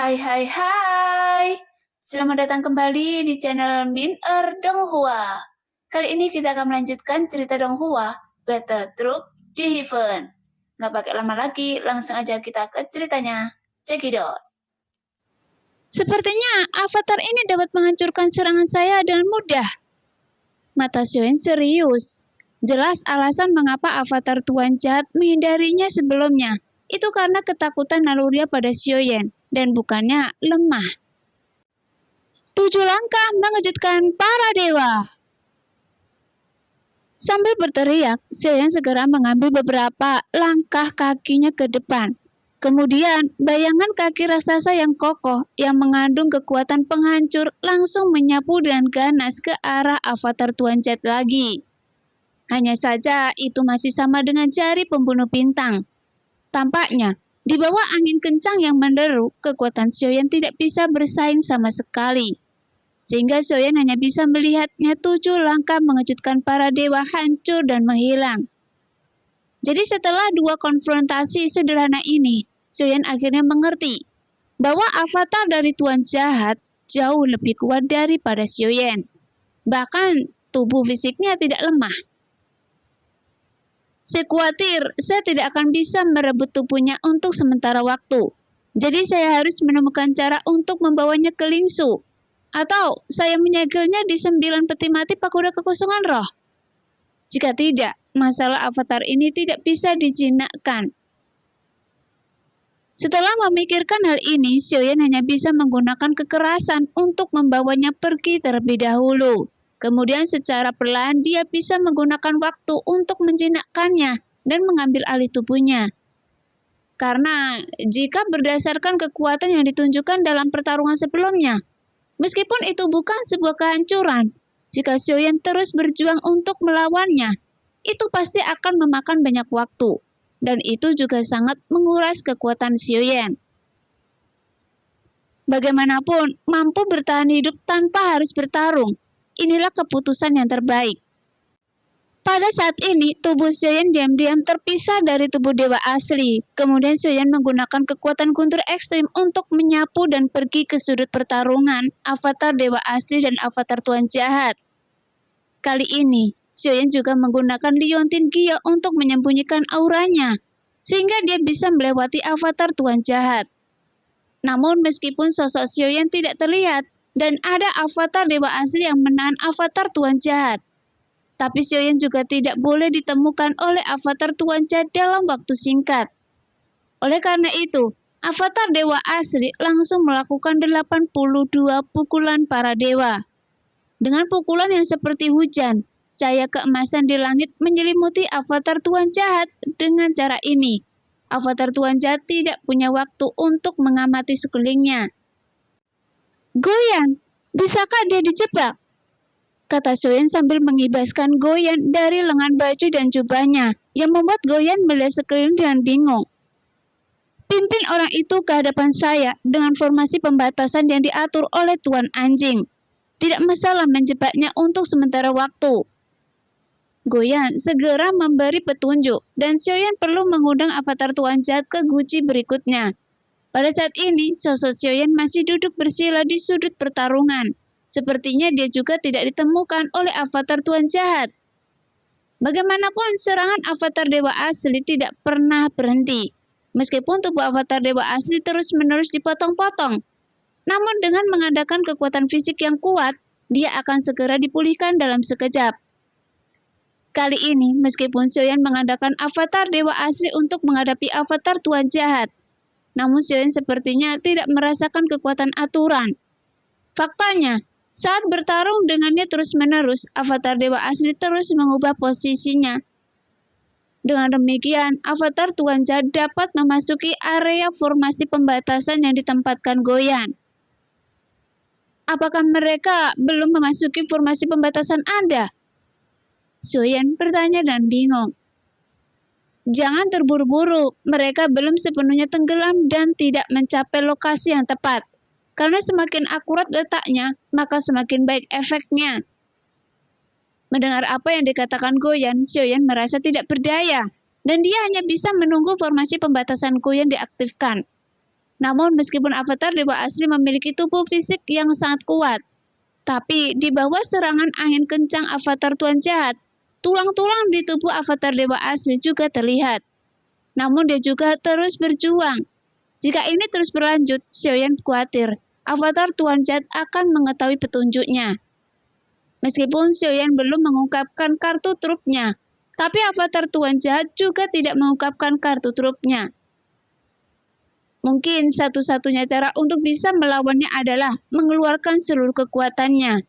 Hai hai hai. Selamat datang kembali di channel Min Donghua. Kali ini kita akan melanjutkan cerita Donghua, Battle Troop di Heaven. Nggak pakai lama lagi, langsung aja kita ke ceritanya. Cekidot. Sepertinya avatar ini dapat menghancurkan serangan saya dengan mudah. Mata Xiaoyan serius. Jelas alasan mengapa avatar Tuan Jahat menghindarinya sebelumnya. Itu karena ketakutan naluriah pada Xiaoyan dan bukannya lemah. 7 langkah mengejutkan para dewa. Sambil berteriak, Xiaoyan segera mengambil beberapa langkah kakinya ke depan. Kemudian, bayangan kaki raksasa yang kokoh yang mengandung kekuatan penghancur langsung menyapu dengan ganas ke arah avatar Tuan Jahat lagi. Hanya saja itu masih sama dengan jari pembunuh bintang. Tampaknya, di bawah angin kencang yang menderu, kekuatan Xiaoyan tidak bisa bersaing sama sekali. Sehingga Xiaoyan hanya bisa melihatnya 7 langkah mengejutkan para dewa hancur dan menghilang. Jadi setelah 2 konfrontasi sederhana ini, Xiaoyan akhirnya mengerti bahwa avatar dari Tuan Jahat jauh lebih kuat daripada Xiaoyan. Bahkan tubuh fisiknya tidak lemah. Saya khawatir saya tidak akan bisa merebut tubuhnya untuk sementara waktu. Jadi saya harus menemukan cara untuk membawanya ke Lingsu. Atau saya menyegelnya di 9 peti mati pagoda kekosongan roh. Jika tidak, masalah avatar ini tidak bisa dijinakkan. Setelah memikirkan hal ini, Xiaoyan hanya bisa menggunakan kekerasan untuk membawanya pergi terlebih dahulu. Kemudian secara perlahan dia bisa menggunakan waktu untuk menjinakkannya dan mengambil alih tubuhnya. Karena jika berdasarkan kekuatan yang ditunjukkan dalam pertarungan sebelumnya, meskipun itu bukan sebuah kehancuran, jika Xiaoyan terus berjuang untuk melawannya, itu pasti akan memakan banyak waktu. Dan itu juga sangat menguras kekuatan Xiaoyan. Bagaimanapun, mampu bertahan hidup tanpa harus bertarung. Inilah keputusan yang terbaik. Pada saat ini, tubuh Xiaoyan diam-diam terpisah dari tubuh dewa asli. Kemudian Xiaoyan menggunakan kekuatan guntur ekstrim untuk menyapu dan pergi ke sudut pertarungan avatar dewa asli dan avatar Tuan Jahat. Kali ini, Xiaoyan juga menggunakan Liontin Gia untuk menyembunyikan auranya, sehingga dia bisa melewati avatar Tuan Jahat. Namun meskipun sosok Xiaoyan tidak terlihat, dan ada avatar dewa asli yang menahan avatar Tuan Jahat, tapi Xiaoyan juga tidak boleh ditemukan oleh avatar Tuan Jahat dalam waktu singkat. Oleh karena itu, avatar dewa asli langsung melakukan 82 pukulan para dewa. Dengan pukulan yang seperti hujan, cahaya keemasan di langit menyelimuti avatar Tuan Jahat. Dengan cara ini, avatar Tuan Jahat tidak punya waktu untuk mengamati sekelilingnya. Goyan, bisakah dia dijebak? Kata Xiaoyan sambil mengibaskan Goyan dari lengan baju dan jubahnya, yang membuat Goyan melihat sekeliling dengan bingung. Pimpin orang itu ke hadapan saya dengan formasi pembatasan yang diatur oleh Tuan Anjing. Tidak masalah menjebaknya untuk sementara waktu. Goyan segera memberi petunjuk, dan Xiaoyan perlu mengundang avatar Tuan Jahat ke guci berikutnya. Pada saat ini, sosok Xiaoyan masih duduk bersila di sudut pertarungan. Sepertinya dia juga tidak ditemukan oleh avatar Tuan Jahat. Bagaimanapun, serangan avatar dewa asli tidak pernah berhenti. Meskipun tubuh avatar dewa asli terus-menerus dipotong-potong. Namun dengan mengandalkan kekuatan fisik yang kuat, dia akan segera dipulihkan dalam sekejap. Kali ini, meskipun Xiaoyan mengandalkan avatar dewa asli untuk menghadapi avatar Tuan Jahat, namun Xiaoyan sepertinya tidak merasakan kekuatan aturan. Faktanya, saat bertarung dengannya terus-menerus, avatar dewa asli terus mengubah posisinya. Dengan demikian, avatar Tuan Jahat dapat memasuki area formasi pembatasan yang ditempatkan Goyan. Apakah mereka belum memasuki formasi pembatasan Anda? Xiaoyan bertanya dan bingung. Jangan terburu-buru, mereka belum sepenuhnya tenggelam dan tidak mencapai lokasi yang tepat. Karena semakin akurat letaknya, maka semakin baik efeknya. Mendengar apa yang dikatakan Goyan, Xiaoyan merasa tidak berdaya, dan dia hanya bisa menunggu formasi pembatasan Goyan diaktifkan. Namun meskipun avatar dewa asli memiliki tubuh fisik yang sangat kuat, tapi di bawah serangan angin kencang avatar Tuan Jahat, tulang-tulang di tubuh avatar dewa asli juga terlihat. Namun dia juga terus berjuang. Jika ini terus berlanjut, Xiaoyan khawatir avatar Tuan Jahat akan mengetahui petunjuknya. Meskipun Xiaoyan belum mengungkapkan kartu trupnya, tapi avatar Tuan Jahat juga tidak mengungkapkan kartu trupnya. Mungkin satu-satunya cara untuk bisa melawannya adalah mengeluarkan seluruh kekuatannya.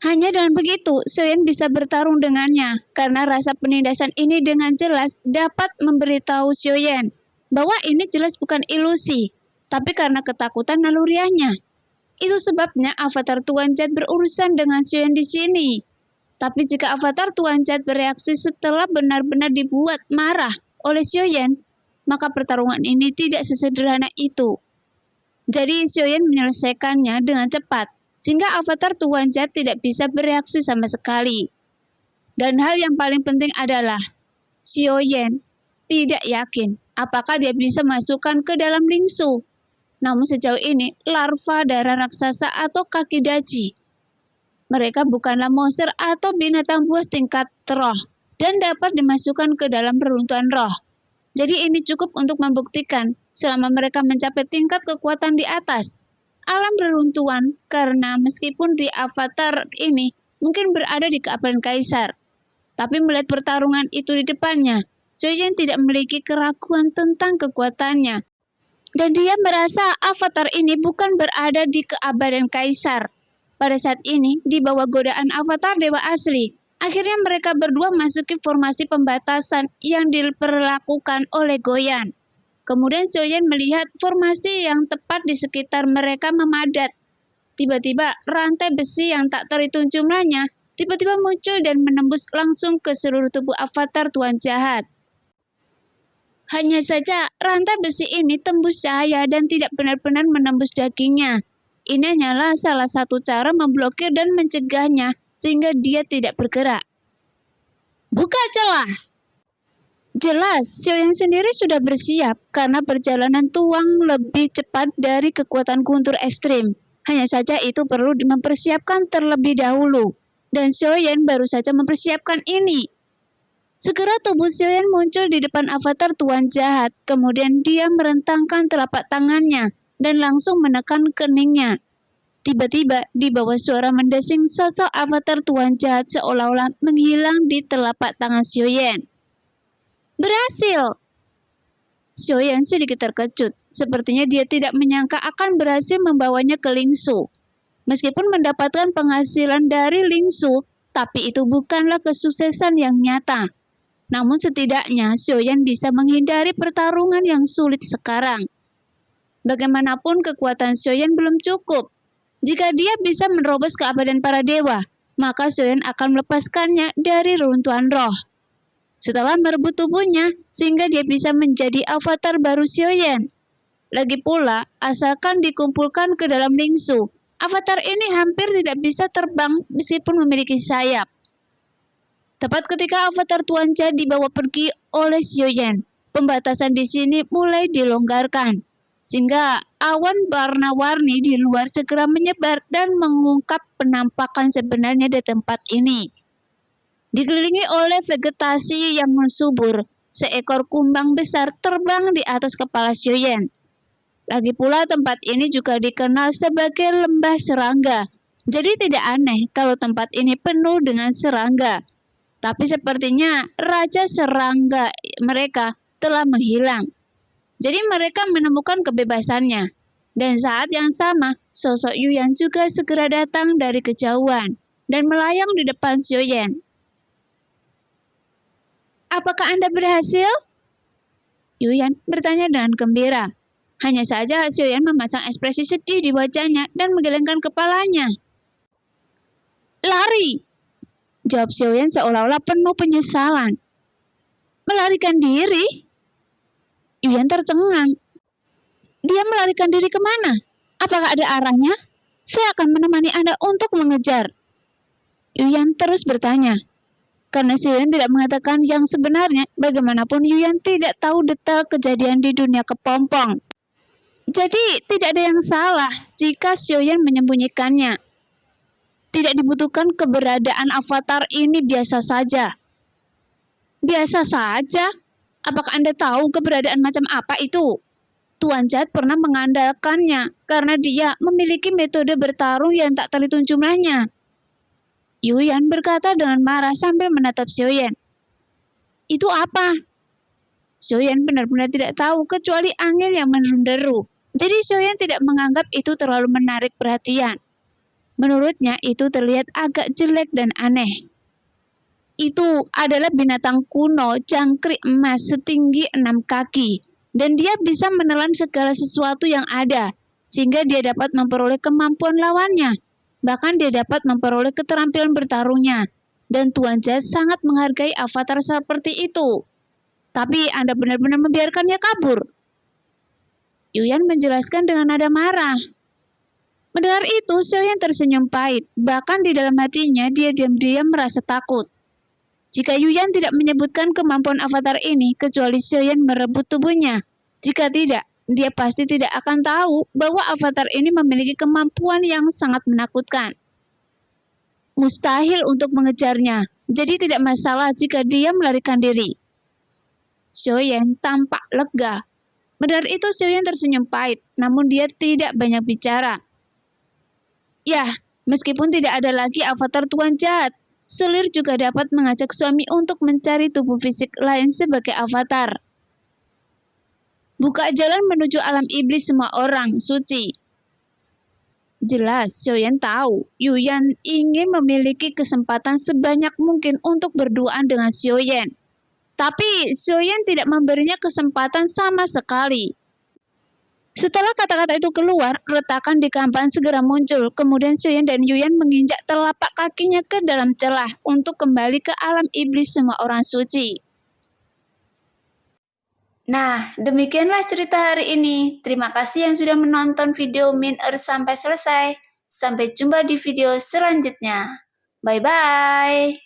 Hanya dengan begitu, Xiaoyan bisa bertarung dengannya, karena rasa penindasan ini dengan jelas dapat memberitahu Xiaoyan bahwa ini jelas bukan ilusi, tapi karena ketakutan naluriahnya. Itu sebabnya avatar Tuan Jahat berurusan dengan Xiaoyan di sini. Tapi jika avatar Tuan Jahat bereaksi setelah benar-benar dibuat marah oleh Xiaoyan, maka pertarungan ini tidak sesederhana itu. Jadi Xiaoyan menyelesaikannya dengan cepat, sehingga avatar Tuan Jahat tidak bisa bereaksi sama sekali. Dan hal yang paling penting adalah, Xiaoyan tidak yakin apakah dia bisa masukkan ke dalam Lingsu. Namun sejauh ini, larva darah raksasa atau kaki daji. Mereka bukanlah monster atau binatang buas tingkat roh, dan dapat dimasukkan ke dalam reruntuhan roh. Jadi ini cukup untuk membuktikan selama mereka mencapai tingkat kekuatan di atas alam reruntuhan, karena meskipun di avatar ini mungkin berada di keabadian kaisar, tapi melihat pertarungan itu di depannya, Xiaoyan tidak memiliki keraguan tentang kekuatannya. Dan dia merasa avatar ini bukan berada di keabadian kaisar. Pada saat ini, di bawah godaan avatar dewa asli, akhirnya mereka berdua masuki formasi pembatasan yang diperlakukan oleh Goyan. Kemudian Xiaoyan melihat formasi yang tepat di sekitar mereka memadat. Tiba-tiba rantai besi yang tak terhitung jumlahnya tiba-tiba muncul dan menembus langsung ke seluruh tubuh avatar Tuan Jahat. Hanya saja rantai besi ini tembus cahaya dan tidak benar-benar menembus dagingnya. Ini hanyalah salah satu cara memblokir dan mencegahnya sehingga dia tidak bergerak. Buka celah! Jelas, Xiaoyan sendiri sudah bersiap karena perjalanan tuang lebih cepat dari kekuatan guntur ekstrim. Hanya saja itu perlu mempersiapkan terlebih dahulu. Dan Xiaoyan baru saja mempersiapkan ini. Segera tubuh Xiaoyan muncul di depan avatar Tuan Jahat. Kemudian dia merentangkan telapak tangannya dan langsung menekan keningnya. Tiba-tiba di bawah suara mendesing, sosok avatar Tuan Jahat seolah-olah menghilang di telapak tangan Xiaoyan. Berhasil! Xiaoyan sedikit terkejut. Sepertinya dia tidak menyangka akan berhasil membawanya ke Lingsu. Meskipun mendapatkan penghasilan dari Lingsu, tapi itu bukanlah kesuksesan yang nyata. Namun setidaknya Xiaoyan bisa menghindari pertarungan yang sulit sekarang. Bagaimanapun kekuatan Xiaoyan belum cukup. Jika dia bisa menerobos keabadian para dewa, maka Xiaoyan akan melepaskannya dari reruntuhan roh. Setelah merebut tubuhnya, sehingga dia bisa menjadi avatar baru Xiaoyan. Lagi pula, asalkan dikumpulkan ke dalam Lingsu, avatar ini hampir tidak bisa terbang meskipun memiliki sayap. Tepat ketika avatar Tuan Jahat dibawa pergi oleh Xiaoyan, pembatasan di sini mulai dilonggarkan, sehingga awan warna-warni di luar segera menyebar dan mengungkap penampakan sebenarnya di tempat ini. Dikelilingi oleh vegetasi yang subur, seekor kumbang besar terbang di atas kepala Xiaoyan. Lagi pula tempat ini juga dikenal sebagai lembah serangga, jadi tidak aneh kalau tempat ini penuh dengan serangga. Tapi sepertinya raja serangga mereka telah menghilang. Jadi mereka menemukan kebebasannya. Dan saat yang sama, sosok Yuyan juga segera datang dari kejauhan dan melayang di depan Xiaoyan. Apakah Anda berhasil? Yuyan bertanya dengan gembira. Hanya saja Xiaoyan memasang ekspresi sedih di wajahnya dan menggelengkan kepalanya. Lari! Jawab Xiaoyan seolah-olah penuh penyesalan. Melarikan diri? Yuyan tercengang. Dia melarikan diri kemana? Apakah ada arahnya? Saya akan menemani Anda untuk mengejar. Yuyan terus bertanya. Karena Xiaoyan tidak mengatakan yang sebenarnya, bagaimanapun Yuyan tidak tahu detail kejadian di dunia kepompong. Jadi tidak ada yang salah jika Xiaoyan menyembunyikannya. Tidak dibutuhkan keberadaan avatar ini biasa saja. Biasa saja? Apakah Anda tahu keberadaan macam apa itu? Tuan Jahat pernah mengandalkannya karena dia memiliki metode bertarung yang tak terhitung jumlahnya. Yuyan berkata dengan marah sambil menatap Xiaoyan. Itu apa? Xiaoyan benar-benar tidak tahu kecuali angin yang menderu. Jadi Xiaoyan tidak menganggap itu terlalu menarik perhatian. Menurutnya itu terlihat agak jelek dan aneh. Itu adalah binatang kuno jangkrik emas setinggi 6 kaki. Dan dia bisa menelan segala sesuatu yang ada, sehingga dia dapat memperoleh kemampuan lawannya. Bahkan dia dapat memperoleh keterampilan bertarungnya. Dan Tuan Jahat sangat menghargai avatar seperti itu. Tapi Anda benar-benar membiarkannya kabur. Yuyan menjelaskan dengan nada marah. Mendengar itu, Xiaoyan tersenyum pahit. Bahkan di dalam hatinya, dia diam-diam merasa takut. Jika Yuyan tidak menyebutkan kemampuan avatar ini, kecuali Xiaoyan merebut tubuhnya. Jika tidak, dia pasti tidak akan tahu bahwa avatar ini memiliki kemampuan yang sangat menakutkan. Mustahil untuk mengejarnya, jadi tidak masalah jika dia melarikan diri. Xiaoyan tampak lega. Mendengar itu, Xiaoyan tersenyum pahit, namun dia tidak banyak bicara. Ya, meskipun tidak ada lagi avatar Tuan Jahat, Selir juga dapat mengajak suami untuk mencari tubuh fisik lain sebagai avatar. Buka jalan menuju alam iblis semua orang suci. Jelas, Xiaoyan tahu, Yuyan ingin memiliki kesempatan sebanyak mungkin untuk berduaan dengan Xiaoyan. Tapi Xiaoyan tidak memberinya kesempatan sama sekali. Setelah kata-kata itu keluar, retakan di kampan segera muncul. Kemudian Xiaoyan dan Yuyan menginjak telapak kakinya ke dalam celah untuk kembali ke alam iblis semua orang suci. Nah, demikianlah cerita hari ini. Terima kasih yang sudah menonton video Min sampai selesai. Sampai jumpa di video selanjutnya. Bye-bye.